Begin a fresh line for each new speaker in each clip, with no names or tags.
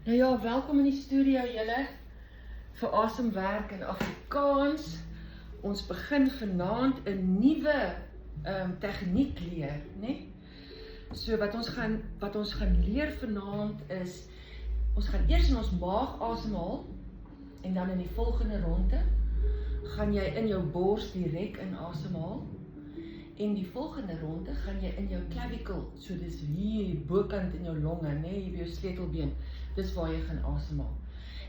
Nou ja, welkom in die studio julle vir Asemwerk in Afrikaans. Ons begin vanaand 'n nuwe tegniek leer, né? So wat ons gaan leer vanaand is, ons gaan eers in ons maag asemhaal en dan in die volgende ronde gaan jy in jou bors direk in asemhaal. En die volgende ronde gaan jy in jou clavicle, so dis hier bokant in jou longe, né, hier by jou sleutelbeen, dis waar jy gaan asemhaal.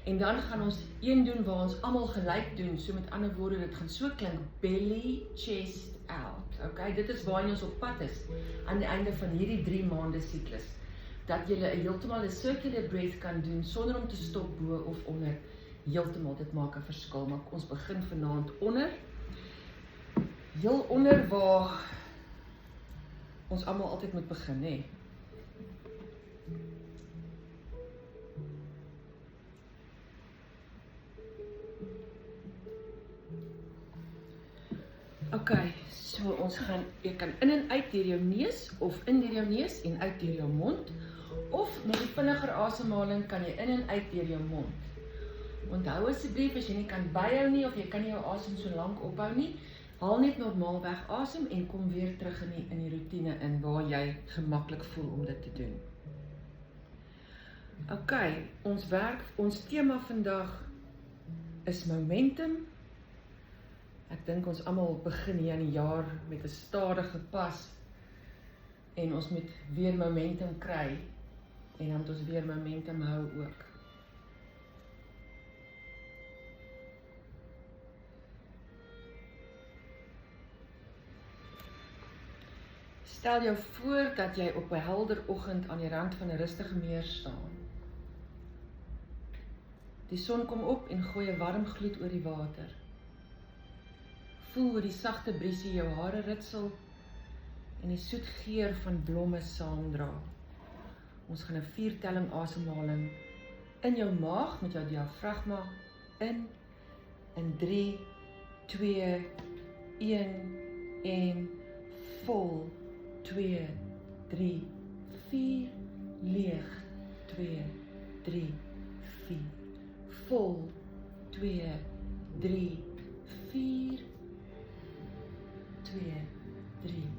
En dan gaan ons een doen waar ons almal gelyk doen, so met ander woorde, dit gaan so klink, belly, chest, out. Okay, dit is waar ons op pad is, aan die einde van hierdie 3 maande siklus, dat jy heeltemal 'n circular breath kan doen, sonder om te stop bo of onder, heeltemal, dit maak 'n verskil, maar ons begin vanaand onder, heel onder waar ons almal altyd moet begin, hè. Okay, so ons gaan, jy kan in en uit deur jou neus, of in deur jou neus en uit deur jou mond, of met die vinniger asemhaling kan jy in en uit deur jou mond. Onthou asseblief, as jy nie kan byhou nie, of jy kan nie jou asem so lank ophou nie, haal net normaalweg asem en kom weer terug in die routine in, waar jy gemaklik voel om dit te doen. Okay, ons tema vandag is momentum. Ek dink ons almal begin hier in die jaar met 'n stadige pas, en ons moet weer momentum kry, en dan moet ons weer momentum hou ook. Stel jou voor dat jy op 'n helder oggend aan die rand van 'n rustige meer staan. Die son kom op en gooi 'n warm gloed oor die water. Voel hoe die sagte briesie jou hare ritsel en die soet geur van blomme saamdra. Ons gaan 'n 4-telling asemhaling in jou maag met jou diafragma in 3, 2, 1 en vol. 2, 3, 4, leeg, 2, 3, 4, vol, 2, 3, 4, 2, 3,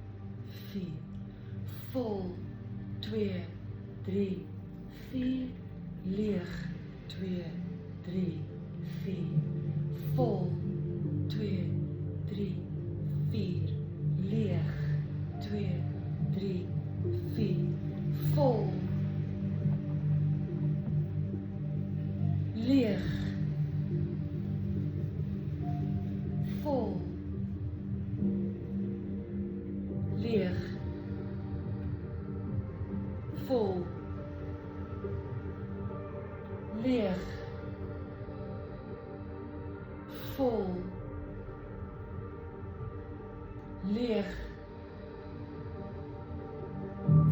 4, vol, 2, 3, 4, leeg, 2, 3, 4, vol, 2, 3, 4, leeg, 2, 3, 4, vol, leeg, vol, leeg, vol, leeg, vol, leeg,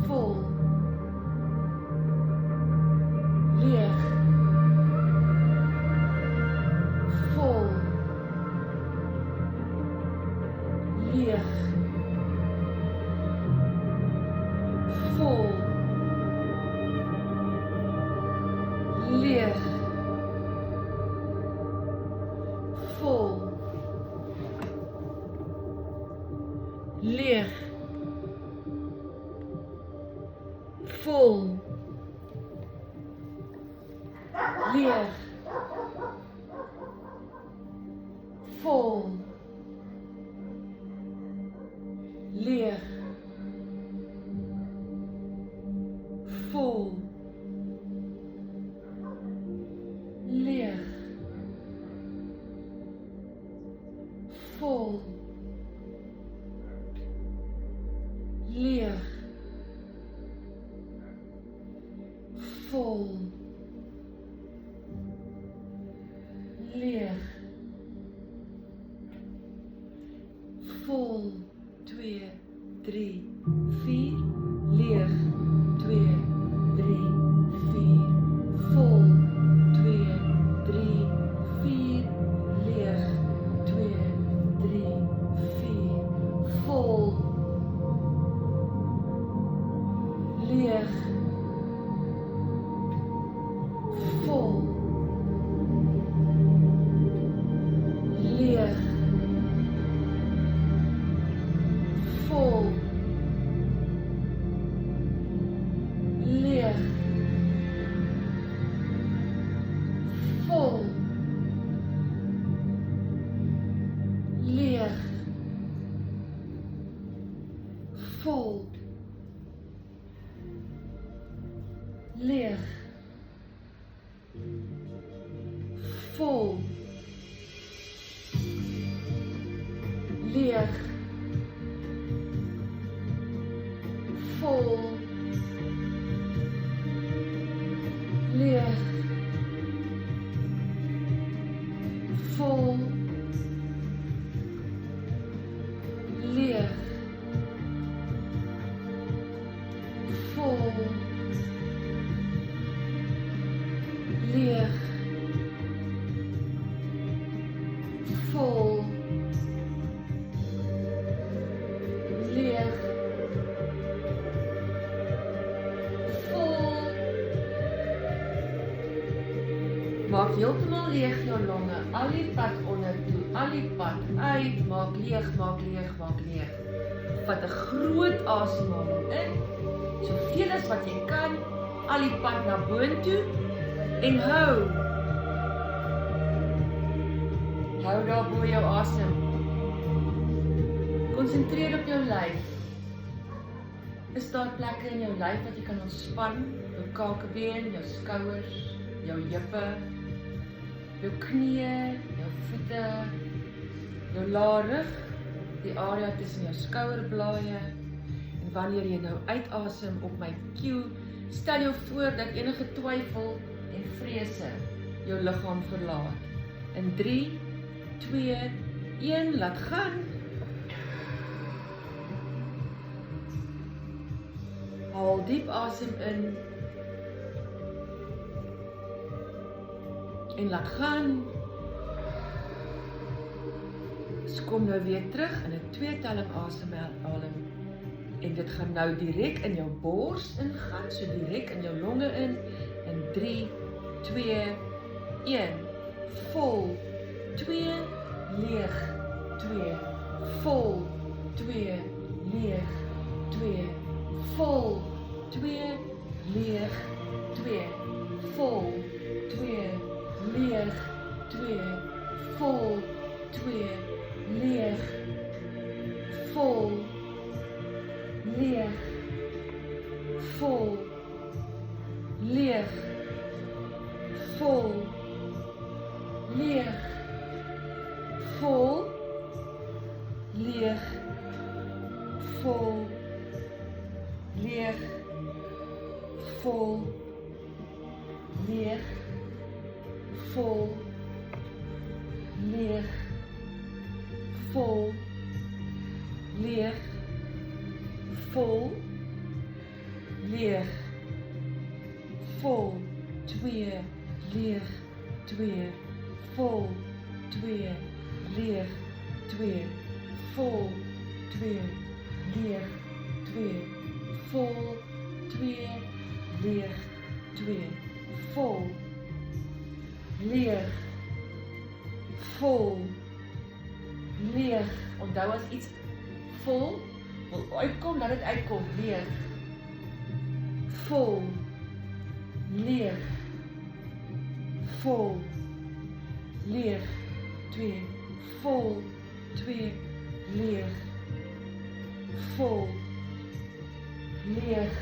vol, leeg, vol, leeg, vol, leeg, vol, leeg, vol, leeg, vol, leeg, vol, leeg, vol, leeg, vol, leeg, vol, 2, 3, 4, leeg, 2, 3, 4, vol, 2, 3, 4, leeg, 2, 3, 4, vol, leeg, leeg, vol, leeg, vol, leeg, vol, leeg, vol. Maak heeltemal leeg jou longe, al die pad onder toe, al die pad uit, maak leeg, maak leeg, maak leeg. Vat 'n groot asemhaling in, soveel as wat jy kan, al die pad na boontoe en hou. Hou daar bo jou asem. Konsentreer op jou lyf. Is daar plekke in jou lyf wat jy kan ontspan? Jou kakebeen, jou skouers, jou heupe, jou knieë, jou voete, jou laarrug, die area tussen jou skouerblaaie. En wanneer jy nou uitasem op my cue, stel jou voor dat enige twyfel en vrese jou liggaam verlaat. In 3, 2, 1, laat gaan. Haal diep asem in en laat gaan. So kom nou weer terug in 'n 2-telling asemhaling. En dit gaan nou direk in jou bors ingaan, so direk in jou longe in 3, 2, 1. Vol, 2, leeg, 2, vol, 2, leeg, 2, vol, 2, leeg, 2, vol, 2, leeg, 2, vol, 2, leeg, vol, leeg, vol, leeg, vol, leeg, vol, leeg, vol, leeg, vol, leeg, vol, leeg, vol, leeg, vol, leeg, vol, 2, leeg, 2, vol, 2, leeg, 2, vol, 2, leeg, 2, vol, 2, leeg, 2, vol, leeg, vol, leeg. Onthou as iets vol wil uitkom, dat dit uitkom, leeg, vol, leeg, vol, leeg, 2, vol, 2, leeg, vol, leeg,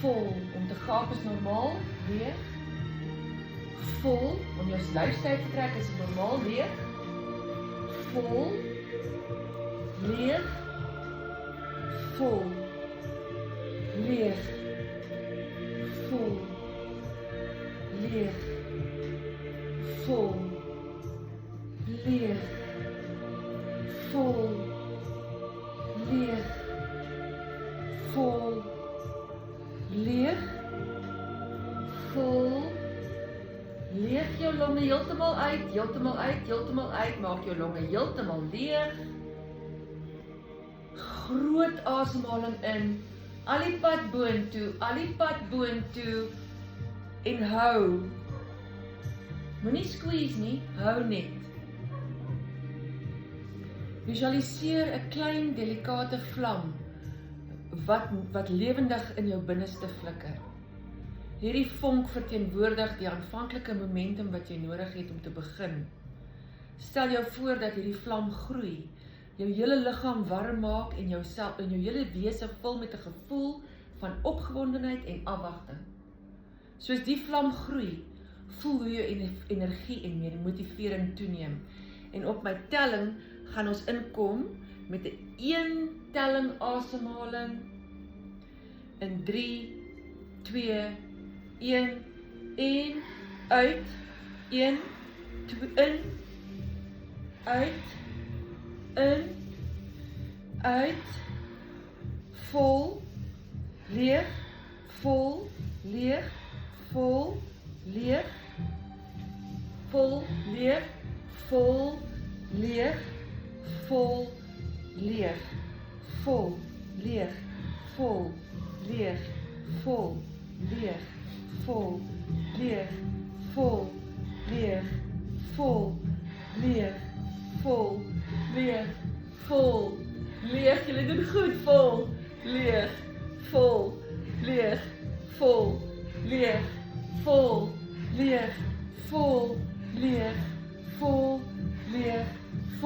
vol. Om te gaap is normaal, leeg, vol, om jou lyfstyf te trek is normaal, leeg, vol, leeg, vol, leeg, vol, leeg, vol, leeg, vol, leeg, vol, leeg, vol, leeg jou longe heeltemal uit, heeltemal uit, heeltemal uit, maak jou longe heeltemal leeg. Groot asemhaling in, al die pad boontoe, al die pad boontoe en hou. Moenie squeeze nie, hou net. Visualiseer 'n klein delikate vlam wat lewendig in jou binneste flikker. Hierdie vonk verteenwoordig die aanvanklike momentum wat jy nodig het om te begin. Stel jou voor dat hierdie vlam groei, jou hele liggaam warm maak en jou hele wese vul met 'n gevoel van opgewondenheid en afwagting. Soos die vlam groei, voel hoe jou energie en meer motivering toeneem. En op my telling gaan ons inkom met 'n 1 telling asemhaling in 3, 2, 1, in, uit, 1, 2, in, uit, vol, leeg, vol, leeg, vol, leeg, vol, leeg, vol, leeg, vol, leeg, vol, leeg, vol, leeg, vol, leeg, vol, leeg, vol, leeg, vol, leeg, vol, leeg, vol, leeg, jullie doen goed, vol, leeg, vol, leeg, vol, leeg, vol, leeg, vol, leeg, vol, leeg,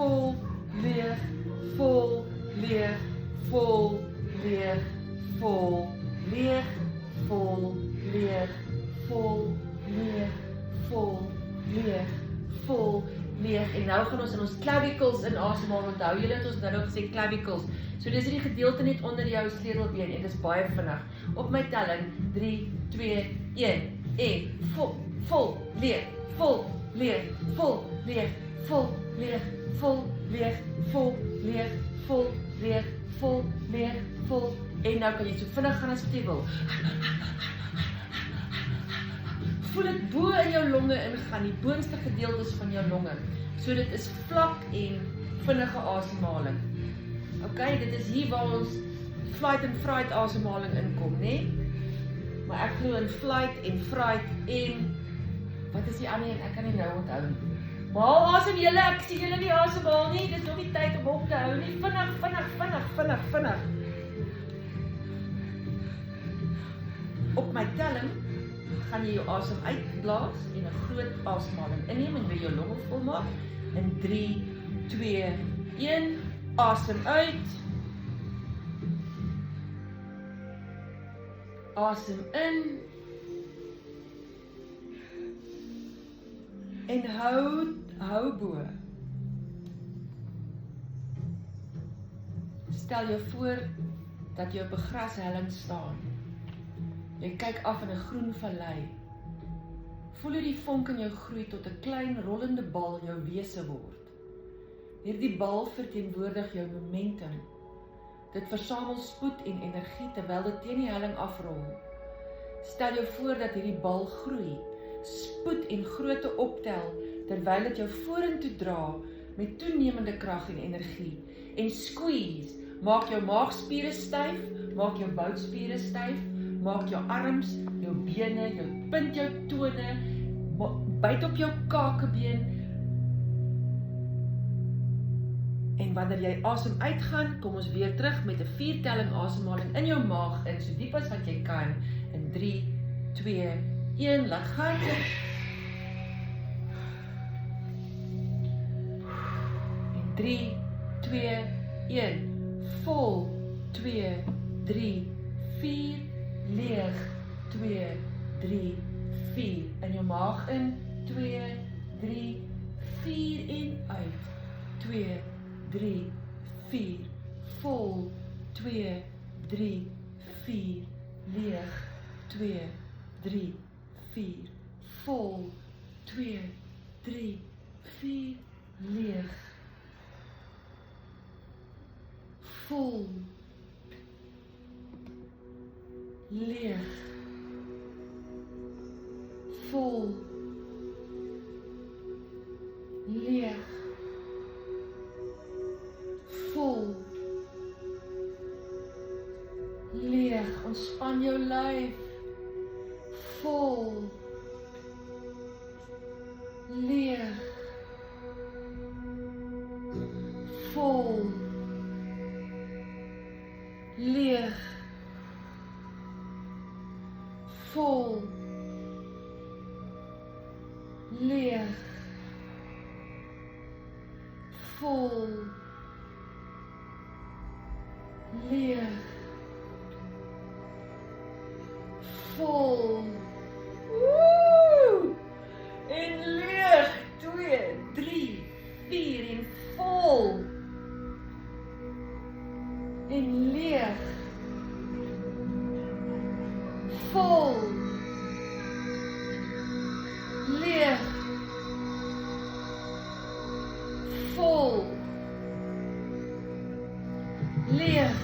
vol, leeg, vol, leeg, vol, leeg, vol, leeg, vol, leeg, vol, leeg, vol, leeg, vol, leeg. En nou gaan ons in ons clavicles inasemhaal. Onthou julle het ons nou gesê clavicles. So dis die gedeelte net onder jou sleutelbeen en dis baie vinnig. Op my telling 3, 2, 1 en vol, leeg, vol, leeg, vol, leeg, vol, leeg, vol, leeg, vol, leeg, vol, leeg, vol, leeg, vol. En nou kan jy so vinnig gaan as wat jy wil. Voel dit bo in jou longe ingaan, die boonste gedeeltes van jou longe. So dit is vlak en vinnige asemhaling. Ok, dit is hier waar ons flight en fright asemhaling inkom, né? Maar ek glo in flight en fright en wat is die ander een? Ek kan nie nou onthou nie. Maar asem julle, ek sien julle nie asemhaal nie, dit is nog nie tyd om op te hou nie. Vinnig, vinnig, vinnig, vinnig, vinnig. Op my telling gaan jy jou asem uitblaas en 'n groot asemhaling inneem en weer jou longe volmaak. In 3, 2, 1, asem uit. Asem in. En hou bo. Stel jou voor dat jy op 'n grashelling staan. Jy kyk af in 'n groen vallei. Voel hoe die vonk in jou groei tot 'n klein rollende bal jou wese word. Hierdie bal verteenwoordig jou momentum. Dit versamel spoed en energie terwyl dit teen die helling afrol. Stel jou voor dat hierdie bal groei, spoed en grootte optel terwyl dit jou vorentoe dra met toenemende krag en energie. En squeeze, maak jou maagspiere styf, maak jou boutspiere styf, maak jou arms, jou bene, jou punt jou tone, byt op jou kakebeen. En wanneer jy asem uitgaan, kom ons weer terug met 'n 4-telling asemhaling in jou maag in, so diep as wat jy kan. In 3, 2, 1, laat gaan. En 3, 2, 1, vol, 2, 3, 4, leeg, 2, 3, 4, in jou maag in, 2, 3, 4 en uit, 2, 3, 4, vol, 2, 3, 4, leeg, 2, 3, 4, vol, 2, 3, 4, leeg, vol, leeg, vol, leeg, vol, leeg, ontspan jou lyf, vol, leeg, vol, leeg, vol, leeg, vol, leeg, vol, woe, en leeg, 2, 3, 4 en vol, en leeg, vol, leeg, vol, leeg,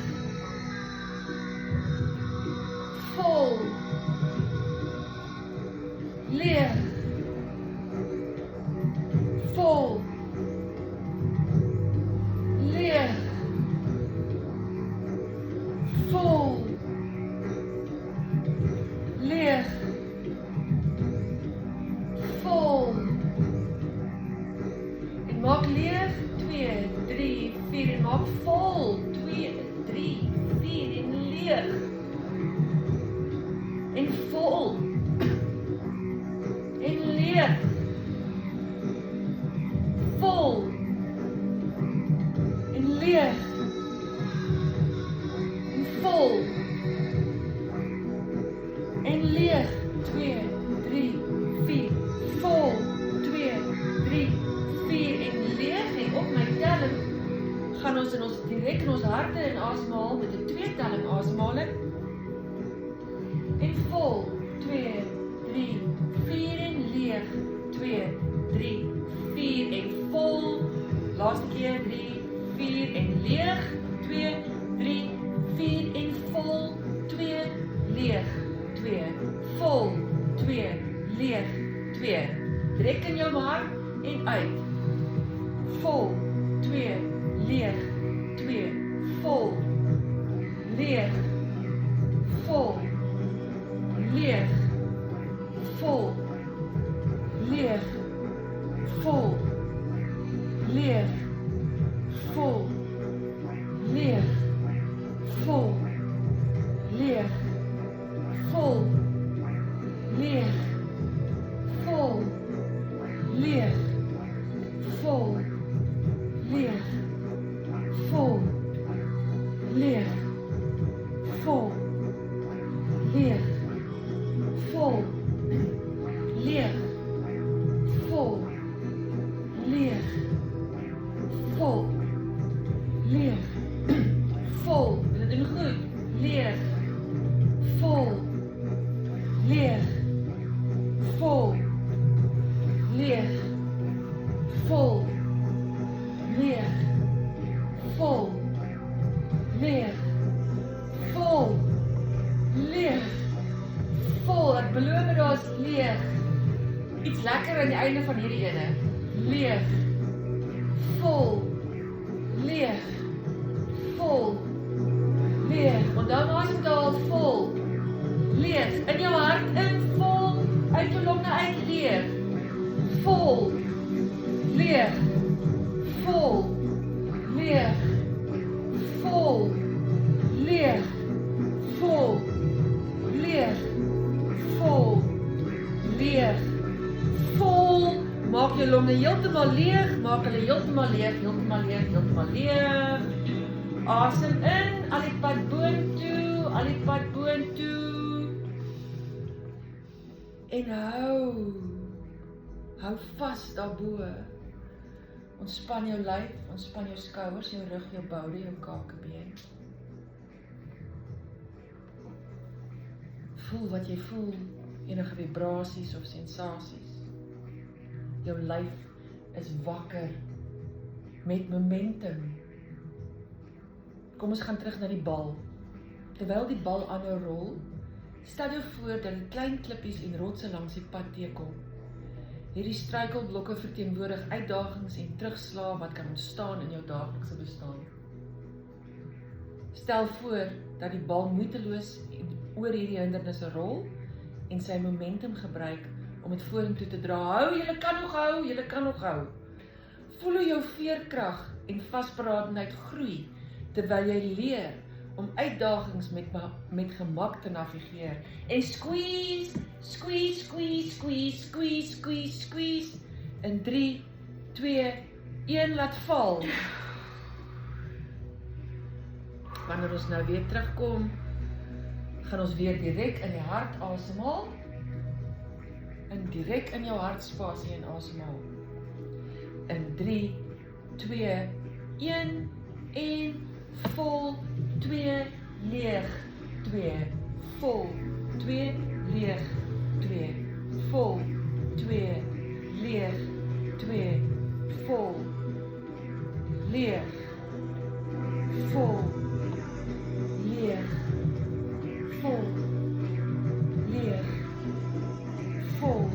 vol, leeg, vol, leeg, vol, leeg, vol. En maak leeg, 2, 3, 4 en maak vol, 2, 3, 4 en leeg. En vol. En leeg. Vol. En leeg. En vol. En leeg. 2, 3, 4. Vol. 2, 3, 4 en leeg. En op my telling gaan ons direk in ons harte in asemhaal met 'n 2 telling asemhaling. En vol. 2, 3, 4 en leeg. 2, 3, 4 en vol. Laaste keer 3, 4 en leeg. 2, 3, 4 en vol. 2, leeg. 2, vol. 2, leeg. 2. Trek in jou maag en uit. Vol. 2, leeg. 2, vol. Leeg. Vol. Leeg. Vol. Leeg. Vol. Leeg. Vol. Leeg. Vol. Leeg. Vol. Leeg. Vol. Leeg. Vol. Leeg. Vol. Leeg. Vol. Leeg. Vol. Leeg. Vol. Leeg. Vol. Leeg. Vol. Dit doen goed. Leeg. Vol. Leeg. Vol. Leeg. Vol. Leeg. Vol. Leeg. Vol. Leeg. Vol. Ek beloof dit daar's leeg. Iets lekker aan die einde van hierdie ene. Leeg. Vol. Leeg. Vol. Leeg. Onthou asemhaal vol. Leeg. In jou hart in vol. Uit jou longe uit leeg. Vol. Leeg. Vol. Leeg. Vol. Leeg. Vol. Leeg. Vol. Leeg. Vol. Maak jou longe heeltemal leeg. Maak hulle heeltemal leeg, heeltemal leeg, heeltemal leeg. Asem in, al die pad boontoe, al die pad boontoe. En hou vas daarbo. Ontspan jou lyf, ontspan jou skouers, jou rug, jou boude, jou kakebeen. Voel wat jy voel, enige vibrasies of sensasies. Jou lyf is wakker met momentum. Kom ons gaan terug na die bal. Terwyl die bal aanhou rol, stel jou voor dat die klein klippies en rotse langs die pad teekom. Hierdie struikelblokke verteenwoordig uitdagings en terugslae wat kan ontstaan in jou daaglikse bestaan. Stel voor dat die bal moeiteloos oor hierdie hindernisse rol en sy momentum gebruik om dit vorentoe te dra. Hou, jy kan nog hou. Voel hoe jou veerkrag en vasberadenheid groei terwyl jy leer om uitdagings met gemak te navigeer. En squeeze, squeeze, squeeze, squeeze, squeeze, squeeze, squeeze. In 3, 2, 1 laat val. Wanneer ons nou weer terugkom, gaan ons weer direk in die hart asemhaal. En direk in jou hartspasie in asemhaal. In 3, 2, 1 en vol, 2, leeg, 2, vol, 2, leeg, 2, vol, 2, vol,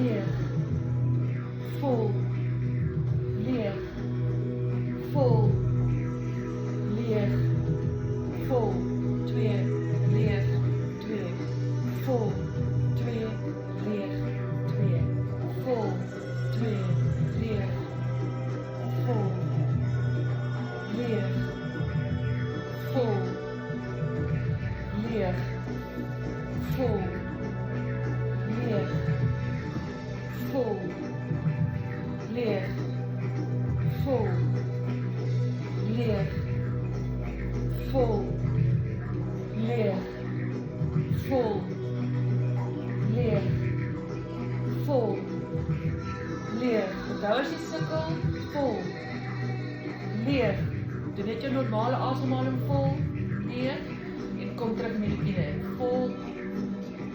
leeg, vol, leeg, vol, leeg, vol, 2, leeg, 2, vol, 2, leeg, 2, vol, 2, leeg, vol, leeg, vol, leeg, vol, leeg, vol, leeg, vol, leeg, vol, leeg, vol, leeg, vol, leeg. Onthou as jy sukkel, vol, leeg. Doe net jou normale asemhaling vol, leeg, en kom terug met die ene. Vol,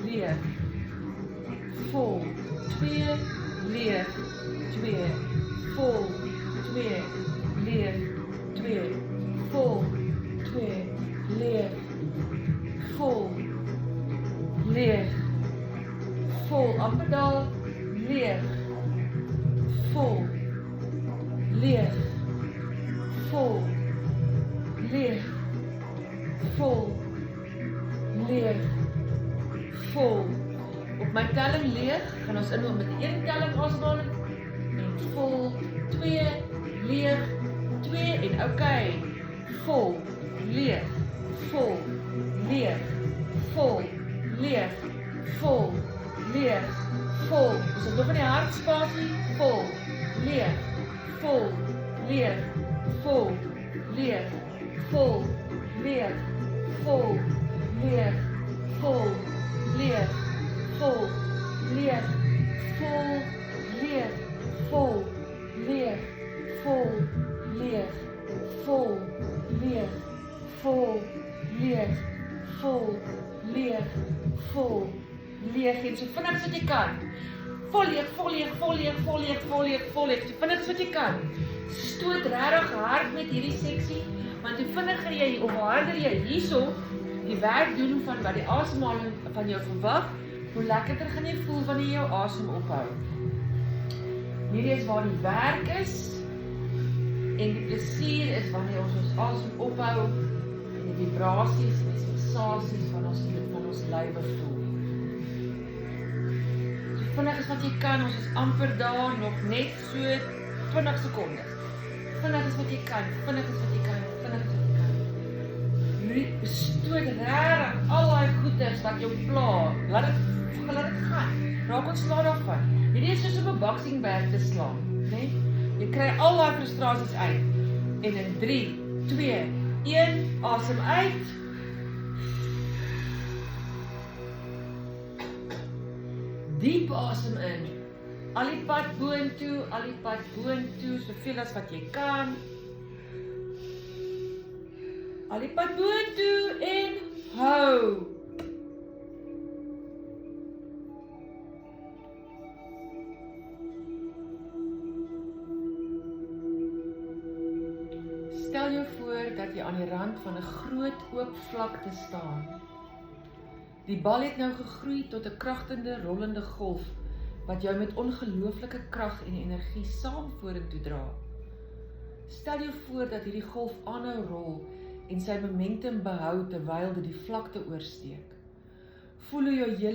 leeg, vol, 2, leeg, 2, vol, 2, leeg, 2, vol, 2, leeg, vol, leeg, vol, amper daar, leeg, vol, leeg, vol, leeg, vol, leeg, vol. Op my telling leeg, gaan ons in met 1 telling asemhaling, en vol, 2, leeg, 2, en okay, vol, leeg, vol, leeg, vol, leeg, vol, leeg, vol. Ons het nog in die hartspasie, vol, leeg, vol, leeg, vol, leeg, vol, leeg, vol, leeg, vol, leeg, vol, leeg, vol, leeg, vol, leeg, vol, leeg, vol, leeg, vol, leeg, vol, leeg, vol, leeg, en so vinnig as wat jy kan. Vol leeg, vol leeg, vol leeg, vol leeg, vol leeg, vol leeg, so vinnig as wat jy kan. Stoot regtig hard met hierdie seksie, want hoe vinniger jy, of harder jy hierso die werk doen van wat die asemhaling van jou verwag, hoe lekkerder gaan jy voel wanneer jy jou asem ophou. Hierdie is waar die werk is, en die plesier is wanneer ons asem ophou, en die vibrasies en die sensasies van ons lywe voel. So vinnig as wat jy kan, ons is amper daar, nog net so 20 sekondes. Vinnig as wat jy kan, vinnig as wat jy kan, vinnig as wat jy kan. Stoot regtig al die goeders wat jou pla, laat dit gaan, raak ontslae daarvan. Hierdie is soos op 'n boksingberg te slaan, né? Jy kry al die frustrasies uit, en in 3, 2, 1, asem uit, diep asem in, al die pad boontoe, soveel as wat jy kan, al die pad boontoe, en hou. Stel jou voor dat jy aan die rand van 'n groot oop vlakte staan. Die bal het nou gegroei tot 'n kragtende, rollende golf, wat jou met ongelooflike krag en energie saam vorentoe dra. Stel jou voor dat hierdie golf aanhou rol en sy momentum behou terwyl dit die vlakte oorsteek. Voel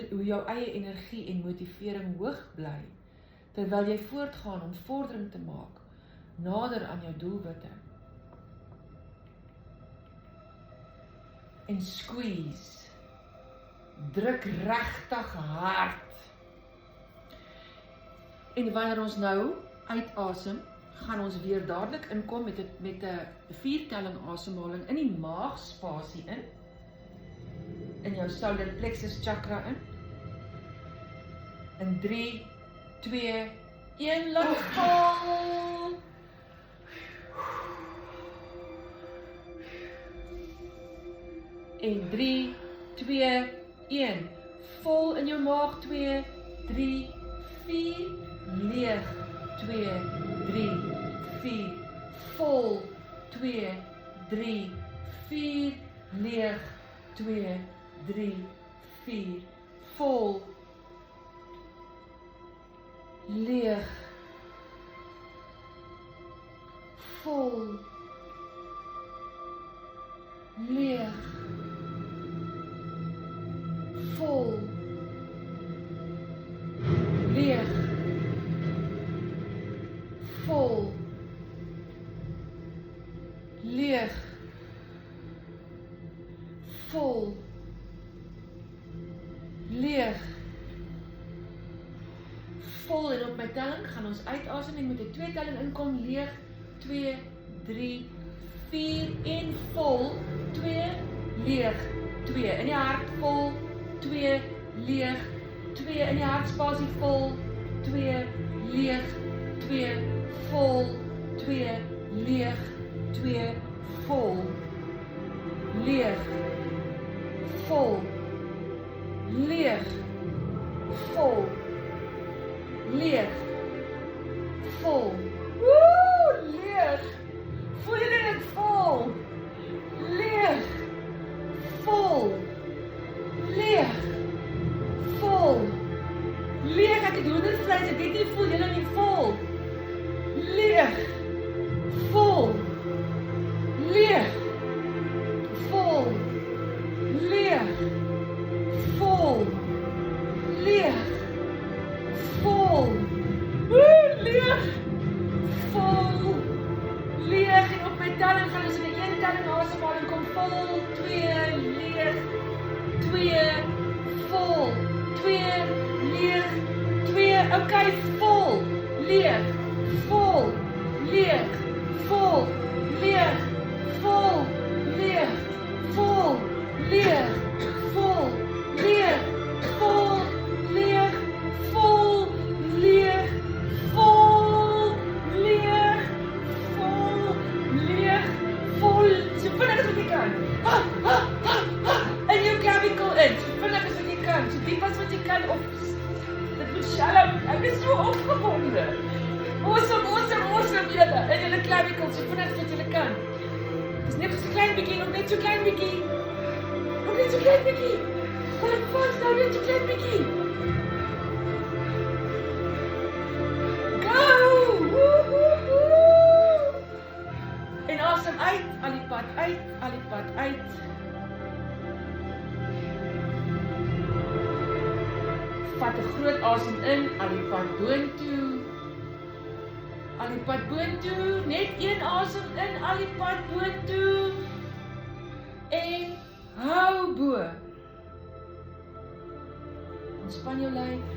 hoe jou eie energie en motivering hoog bly, terwyl jy voortgaan om vordering te maak, nader aan jou doelwitte. En squeeze, druk regtig hard. En wanneer ons nou uitasem, gaan ons weer dadelik inkom met 'n 4-telling asemhaling in die maagspasie in jou solar plexus chakra in 3, 2, 1, laat gaan. En 3, 2, 1, vol in jou maag, 2, 3, 4, leeg, 2, 3, 4, vol, 2, 3, 4, leeg, 2, 3, 4, vol, leeg, vol, leeg, vol, leeg, vol, leeg, vol, leeg, vol en op my telling gaan ons uitasem en met 'n 2 telling inkom, leeg, 2, 3, 4 en vol, 2, leeg, 2, in die hart vol, 2, leeg, 2, in die hartspasie vol, 2, leeg, 2, vol, 2, leeg, 2, vol, leeg, vol, leeg, vol, leeg, vol, woe, leeg, voel jy dit vol, leeg, vol, leeg, vol, leeg, ek het hoendervleis, ek weet nie, voel jy nie vol, leeg, vol, leeg, vol, leeg, vol, leeg, vol, leeg, vol, leeg, en op my telling gaan ons in die 1 telling asemhaling kom, vol, 2, leeg, 2, vol, 2, leeg, 2, okay, vol, leeg, vol, leeg, vol, leeg, vol, leeg, vol, leeg, vol, leeg, vol, leeg, vol, leeg, vol, leeg, vol, leeg, vol, so vinnig as wat jy kan, in jou clavicle in, so vinnig as wat jy kan, so diep as wat jy kan, of, dit moet shallow, ek is so opgewonde, awesome, julle, in julle clavicle, so vinnig as wat julle kan, dis net so klein bietjie, nog net so klein bietjie, nog net so klein bietjie, vat ek vast, nou net so klein bietjie, go, woehoehoe, en asem uit, al die pad uit, vat 'n groot asem in, al die pad boontoe, al die pad boontoe, net 1 asem in, al die pad boontoe, en hou bo. Ontspan jou lyf.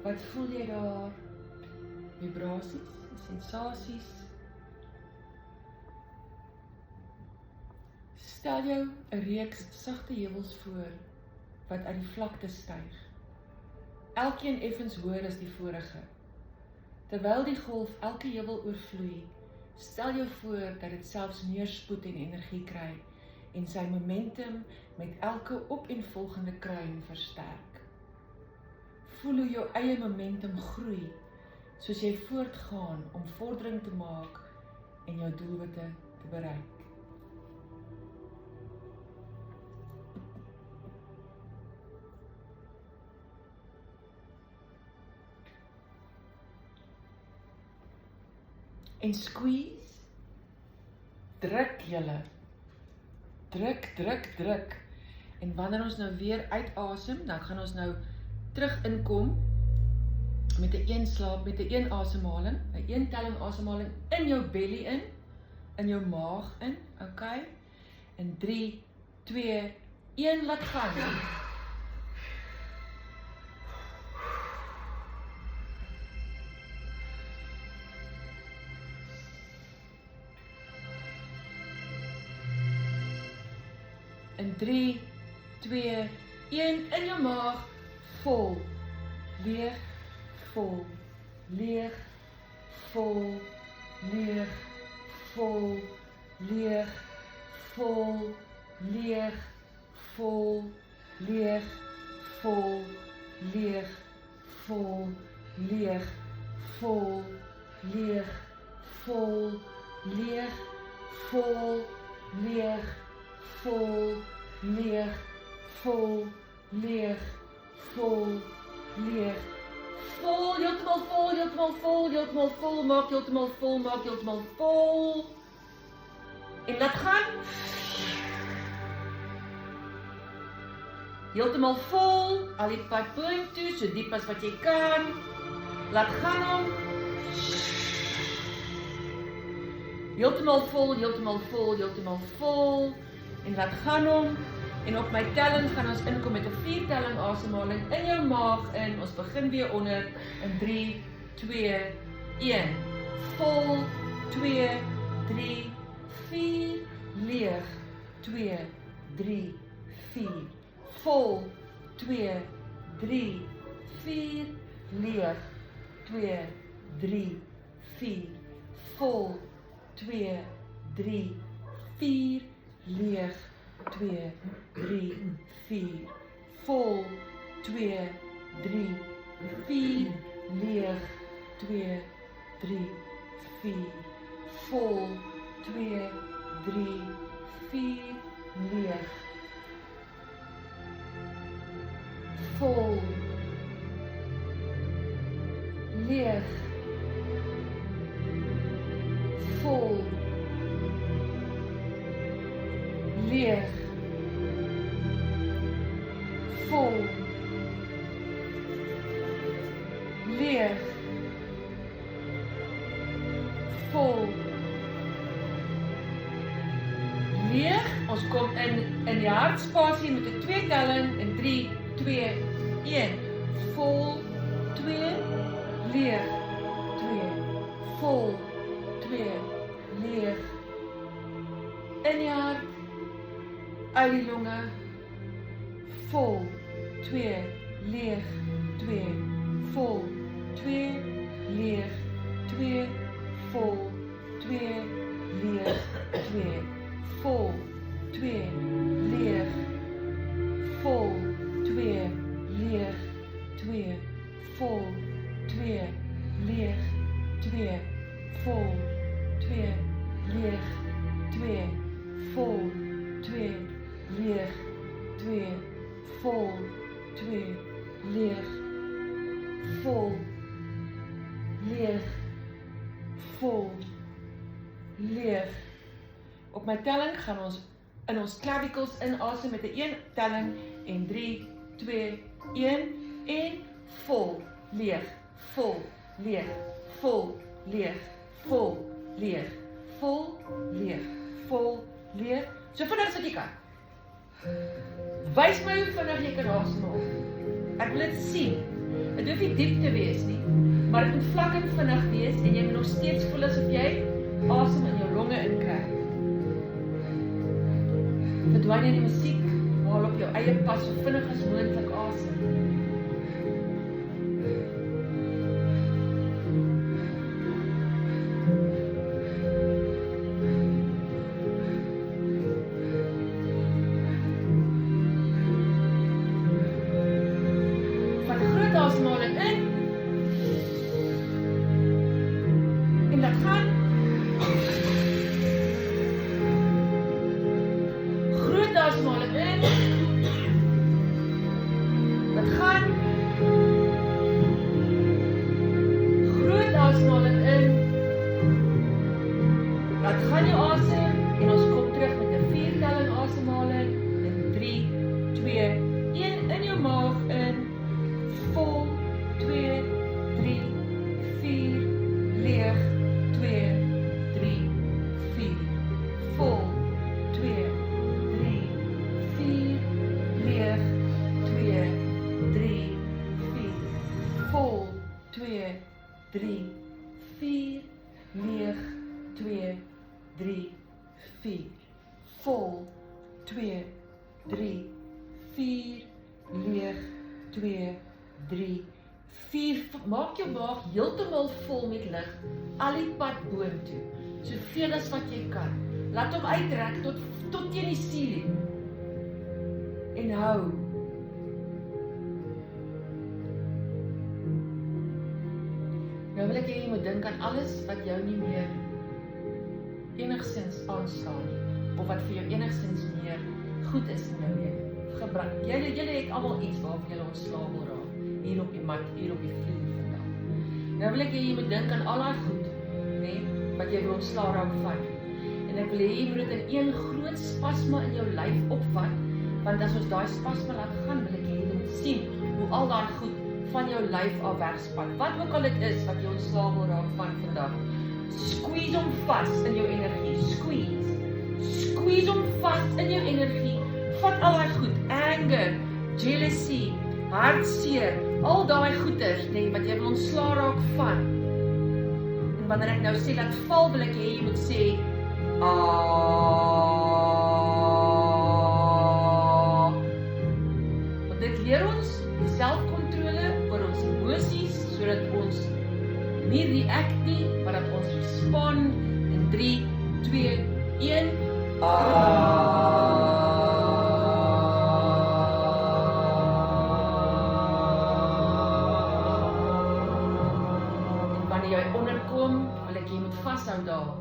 Wat voel jy daar? Vibrasies, sensasies. Stel jou 'n reeks sagte heuwels voor, wat uit die vlakte styg. Elkeen effens hoër as die vorige. Terwyl die golf elke heuwel oorvloei, stel jou voor dat dit selfs meer spoed en energie kry en sy momentum met elke opeenvolgende kruin versterk. Voel hoe jou eie momentum groei, soos jy voortgaan om vordering te maak en jou doelwitte te bereik. En squeeze, druk julle, druk, en wanneer ons nou weer uitasem, dan gaan ons nou terug inkom, met 'n 1 slaap, met 'n 1 asemhaling, 'n 1 telling asemhaling in jou belly in jou maag in, okay, en 3, 2, 1, laat gaan. In 3, 2, 1, in jou maag, vol, leeg, vol, leeg, vol, leeg, vol, leeg, vol, leeg, vol, leeg, vol, leeg, vol, leeg, vol, leeg, vol, leeg, vol, leeg, vol, leeg, vol, leeg, vol, leeg. Vol, heeltemal vol, heeltemal vol, heeltemal vol, maak heeltemal vol, maak heeltemal vol. En laat gaan. Heeltemal vol, al die pad boontoe, so diep as wat jy kan. Laat gaan hom. Heeltemal vol, heeltemal vol, heeltemal vol. En laat gaan hom. En op my telling gaan ons inkom met 'n 4 telling asemhaling in jou maag in. Ons begin weer onder in 3, 2, 1. Vol, 2, 3, 4. Leeg, 2, 3, 4. Vol, 2, 3, 4. Leeg, 2, 3, 4. Vol, 2, 3, 4. Leeg, 2, 3, 4. Vol, 2, 3, 4. Leeg, 2, 3, 4. Vol, 2, 3, 4. Leeg. Vol. Leeg. Vol. Leeg. Vol. Leeg. Vol. Leeg. Ons kom in die hartspasie met 'n 2 telling in 3, 2, 1. Vol, 2, leeg, 2. Vol, 2, leeg. In die hart, uit die longe. Vol, 2, leeg, 2. Vol, 2, leeg, 2. Vol, 2, leeg, 2. Vol, 2, leeg. Vol, 2, leeg, 2. Vol, 2, leeg, 2. Vol, 2, leeg, 2. Vol, 2, leeg, 2. Vol, 2, leeg. Vol, leeg. Vol, leeg. Op my telling gaan ons in ons clavicles inasem met 'n 1 telling en 3, 2, 1 en vol, leeg, vol, leeg, vol, leeg, vol, leeg, vol, leeg, vol, leeg. So vinnig as wat jy kan. Wys my hoe vinnig jy kan asemhaal. Ek wil dit sien. Dit hoef nie diep te wees nie, maar dit moet vlak en vinnig wees en jy moet nog steeds voel asof jy asem in jou longe inkry. Verdwyn in die musiek, haal op jou eie pas so vinnig as moontlik asem. Vat 'n groot asemhaling in en laat gaan. Asemhaling in. Laat gaan. Groot asemhaling in. Laat gaan jou asem en ons kom terug met 'n 4 telling asemhaling in 3, 2, 1 in jou maag in. Vol, 2, 3, 4. Leeg, 2, 3, 4. Vol, 2, 3, 4, leeg, 2, 3, 4. Vol, 2, 3, 4. Leeg, 2, 3, 4. Vol, 2, 3, 4. Leeg, 2, 3, 4. Maak jou maag heeltemal vol met lug, al die pad boontoe, soveel as wat jy kan. Laat hom uitrek tot teen die ceiling. En hou. Nou wil ek hê jy moet dink aan alles wat jou nie meer enigsins aanstaan nie, of wat vir jou enigsins meer goed is in jou lewe. Gebruik. Julle het almal iets waarvan julle ontslae wil raak. hier op die mat, hier op die vloer vandag. Nou wil ek hê jy moet dink aan al daai goed, nee, wat jy wil ontslaa raak van. En ek wil hê jy moet dit in een groot spasma in jou lyf opvat, want as ons daai spasma laat gaan, wil ek hê jy moet sien hoe al daai goed van jou lyf af wegspan. Wat ook al dit is wat jy ontslaa wil raak van vandag. Squeeze hom vas in jou energie. Squeeze. Squeeze hom vas in jou energie. Vat al daai goed, anger, jealousy, hartseer, al daai goeders, nee, wat jy wil ontslaa raak van. En wanneer ek nou sê dat val, wil ek hê jy moet sê want dit leer ons selfkontrole oor ons emosies, sodat ons nie react nie, maar dat ons respond in 3, 2, 1. En wanneer jy onderkom, wil ek jy moet vashou daar.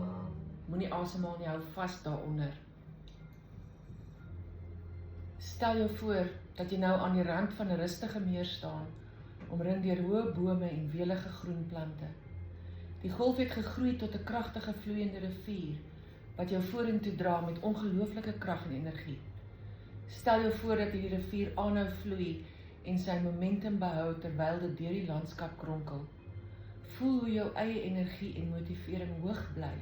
Moenie asemhaal nie, hou vas daaronder. Stel jou voor dat jy nou aan die rand van 'n rustige meer staan, omring deur hoë bome en welige groen plante. Die golf het gegroei tot 'n kragtige vloeiende rivier, wat jou vorentoe dra met ongelooflike krag en energie. Stel jou voor dat die rivier aanhou vloei en sy momentum behou terwyl dit deur die landskap kronkel. Voel hoe jou eie energie en motivering hoog bly,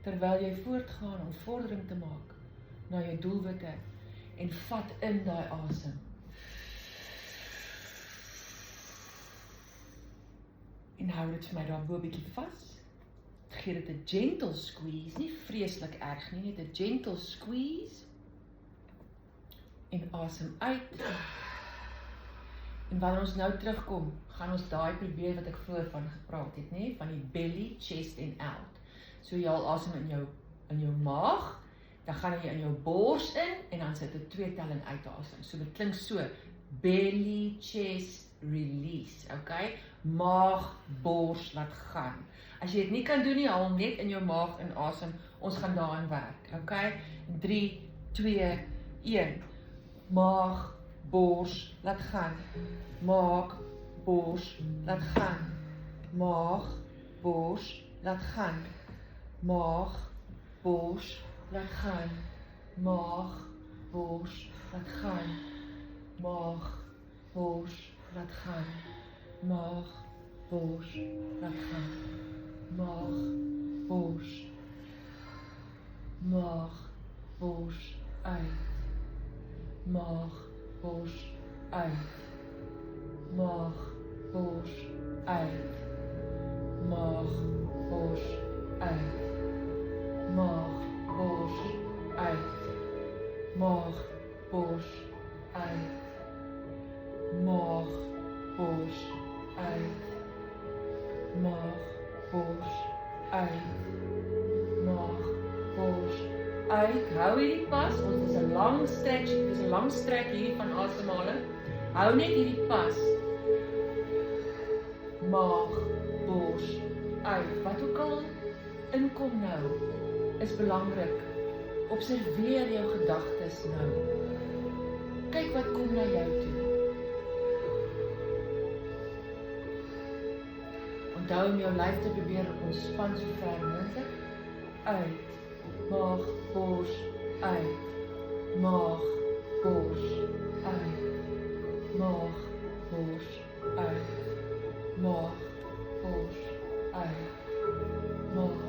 terwyl jy voortgaan om vordering te maak na jou doelwitte en vat in daai asem. En hou dit vir my daarbo 'n bietjie vas. Gee dit 'n gentle squeeze, nie vreeslik erg nie, net 'n gentle squeeze. En asem uit. En wanneer ons nou terugkom, gaan ons daai probeer wat ek vroeër van gepraat het, nê, van die belly, chest en out. So jy haal asem in jou maag, dan gaan jy in jou bors in en dan sit 'n 2 tel en uitasem. So dit klink so: belly, chest, release, okay? Maag, bors, laat gaan. As jy dit nie kan doen nie, haal net in jou maag in asem. Ons gaan daaraan werk, okay? 3, 2, 1. Maag, bors, laat gaan. Maag, bors, laat gaan. Maag, bors, laat gaan. Maag, bors, laat gaan. Maag, bors, laat gaan. Maag, bors, laat gaan. Maag, bors, laat gaan. Maag, bors. Maag, bors, uit. Maag, bors, uit. Maag, bors, uit. Maag, bors, uit. Maag, bors, uit. Maag, bors, uit. Maag, bors, uit. Maag, bors, uit. Maag, bors, uit. Hou hierdie pas, ons is 'n lang stretch, dit is 'n lang strek hier van asemhaling. Hou net hierdie pas. Maag, bors, uit. Wat ook al inkom nou, is belangrik. Observeer jou gedagtes nou. Kyk wat kom na jou toe. Onthou om jou lyf te probeer ontspan so ver moontlik. Uit. Maag, bors, uit. Maag, bors, uit. Maag, bors, uit. Maag, bors, uit. Maag,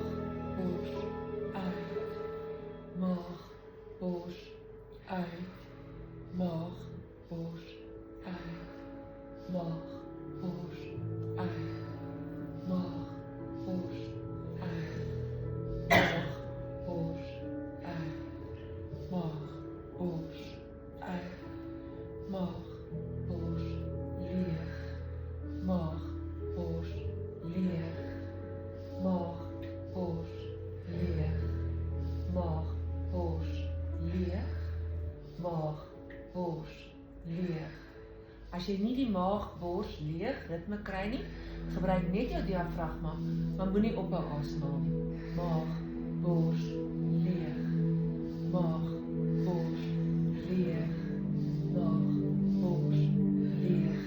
bors, uit. Maag, bors, uit. Maag, bors, uit. Maag, bors, uit. Maag, bors, uit. Maag, bors, uit. Maag, bors, uit. Maag, bors, leeg. Maag, bors, leeg. Maag, bors, leeg. Maag, bors, leeg. Maag, bors, leeg. As jy nie die maag, bors, leeg ritme kry nie, gebruik net jou diafragma, maar moenie ophou asemhaal nie. Maag, bors, leeg. Maag, bors, leeg. Maag, bors, leeg.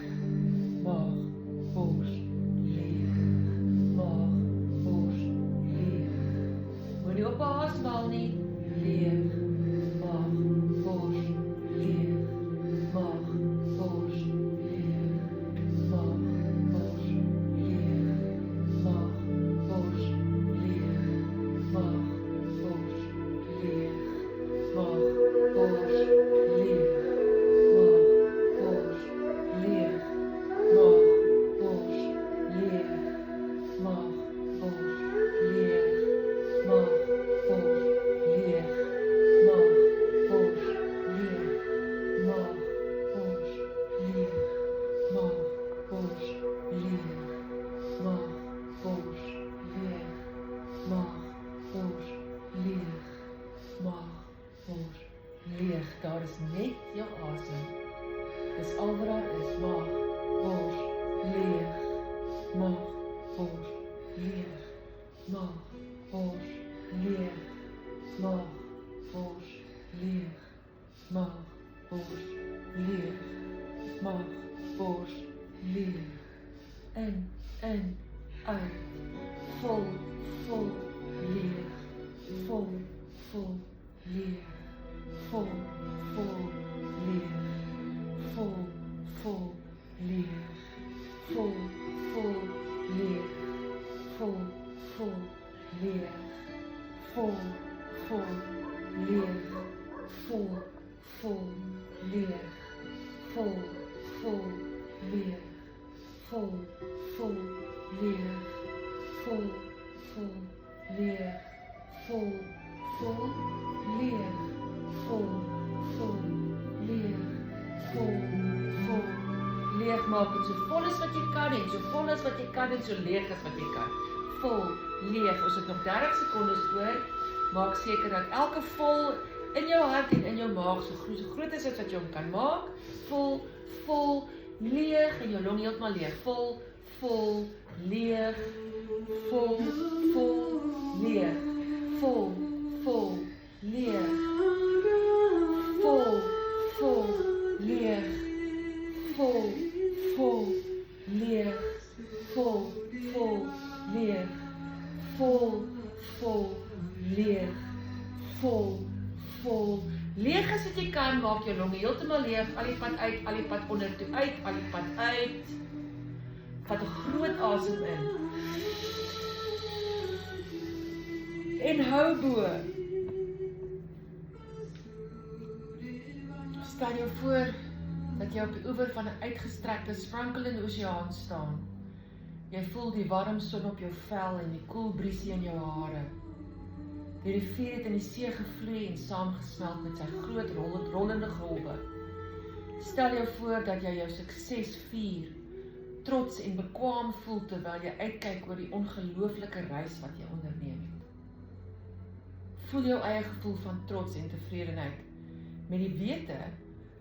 maag, bors, leeg, maag, bors, leeg, maag, bors, leeg, maag, bors, leeg, maag, bors, leeg, in, uit, vol, leeg, vol, leeg, vol, leeg, vol, leeg, vol, leeg, vol, leeg, vol, leeg, vol, leeg, vol, leeg, vol, leeg, vol, leeg, vol, leeg, vol, leeg, vol, leeg maak het so vol as wat jy kan en so vol as wat jy kan en so leeg as wat jy kan. Vol, leeg, ons het nog 30 sekondes voor, maak seker dat elke vol in jou hart en in jou maag so groot is as wat jy hom kan maak. Vol, leeg en jou long heeltemal leeg. Vol, leeg, vol, leeg, vol, leeg, vol, leeg, vol, leeg, vol, leeg, vol, leeg, vol, leeg as wat jy kan, maak jou longe heeltemal leeg, al die pad uit, al die pad onder toe uit, al die pad uit. Vat 'n groot asem in. En hou bo. Stel jou voor dat jy op die oewer van 'n uitgestrekte, sprankelende oseaan staan. Jy voel die warm son op jou vel en die koel briesie in jou hare. Die rivier het in die see gevloei en saamgesmelt met sy groot rollende golwe. Stel jou voor dat jy jou sukses vier, trots en bekwaam voel terwyl jy uitkyk oor die ongelooflike reis wat jy onderneem het. Voel jou eie gevoel van trots en tevredenheid met die wete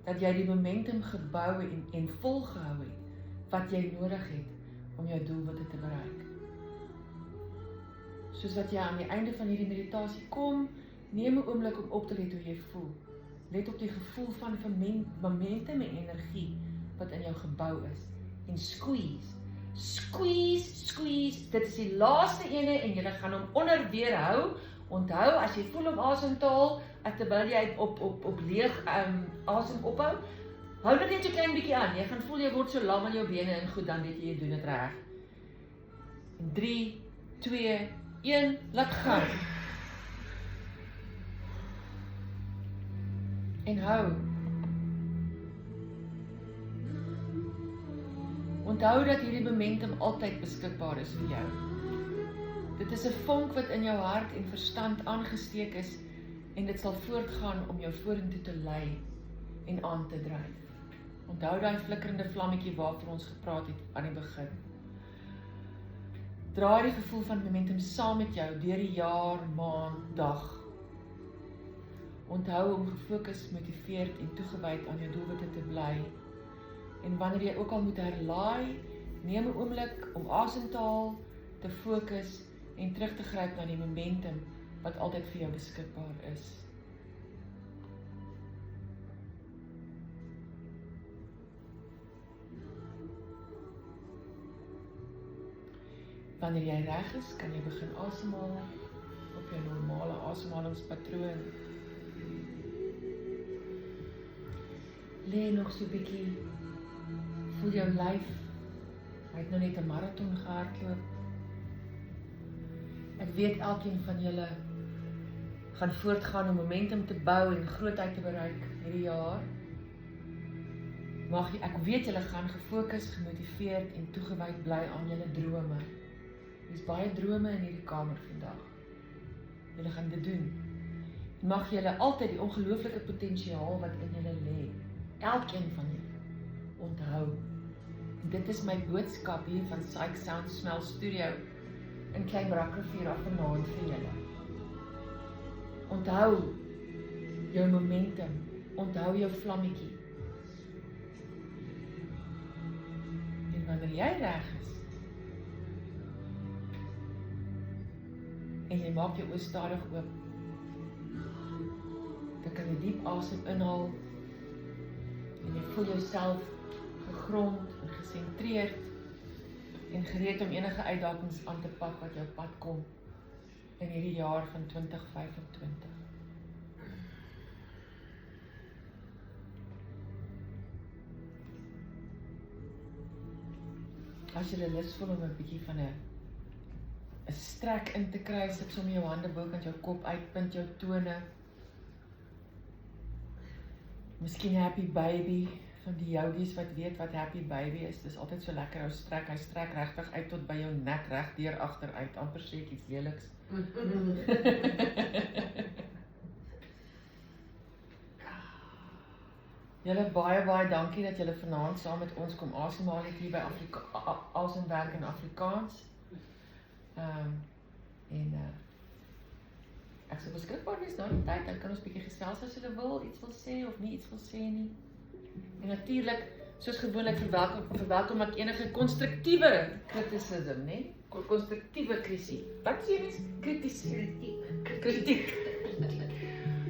dat jy die momentum gebou en volgehou het wat jy nodig het om jou doelwitte te bereik. Soos wat jy aan die einde van hierdie meditasie kom, neem 'n oomblik om op te let hoe jy voel. Let op die gevoel van momentum en energie wat in jou gebou is. En squeeze. Dit is die laaste ene en jy gaan hom onder weer hou. Onthou, as jy voel om asem te haal, terwyl jy op leeg asem ophou, hou dit net so klein bietjie aan. Jy gaan voel jy word so lam aan jou bene en goed, dan weet jy doen dit reg. 3, 2, 1, laat gaan. En hou. Onthou dat hierdie momentum altyd beskikbaar is vir jou. Dit is 'n vonk wat in jou hart en verstand aangesteek is en dit sal voortgaan om jou vorentoe te lei en aan te dryf. Onthou daai flikkerende vlammetjie waarvan ons gepraat het aan die begin. Draai die gevoel van momentum saam met jou deur die jaar, maand, dag. Onthou om gefokus, motiveerd en toegewyd aan jou doelwitte te bly. En wanneer jy ook al moet herlaai, neem 'n oomblik om asem te haal, te fokus en terug te gryp na die momentum wat altyd vir jou beskikbaar is. Wanneer jy reg is, kan jy begin asemhaal op jou normale asemhalingspatroon. Lê nog so 'n bietjie. Voel jou lyf. Hy het nou net 'n marathon gehardloop. Ek weet elkeen van julle gaan voortgaan om momentum te bou en grootheid te bereik hierdie jaar. Ek weet julle gaan gefokus, gemotiveerd en toegewyd bly aan julle drome. Daar's baie drome in hierdie kamer vandag. Julle gaan dit doen. Mag julle altyd die ongelooflike potensiaal wat in julle lê, elkeen van julle, onthou. Dit is my boodskap hier van Psych Sound Smell Studio in Klein Brakrivier af vanaand vir julle. Onthou jou momentum, onthou jou vlammetjie. En wanneer jy reg is, En jy maak jou oë stadig oop. Dan kan jy diep asem inhaal. En jy voel jouself gegrond en gesentreerd. En gereed om enige uitdagings aan te pak wat jou pad kom. In hierdie jaar van 2025. As jy lus voel om 'n bietjie van 'n strek in te kry, sit sommer jou hande bokant jou kop uit, punt jou tone. Miskien happy baby, van die yogis wat weet wat happy baby is. Dis altyd so lekker ou strek. Hy strek regtig uit tot by jou nek, reg deur agteruit, amper sê ek iets leliks. Julle baie dankie dat julle vanaand saam met ons kom asemhaal het hier by Asemwerk in Afrikaans. Ek sal beskikbaar wees na die tyd, dan kan ons bietjie gesels as julle wil, iets wil sê of nie iets wil sê nie. En natuurlik, soos gewoonlik verwelkom ek enige konstruktiewe kritisisme, né? Konstruktiewe krisie. Wat sê mens? Kritiek.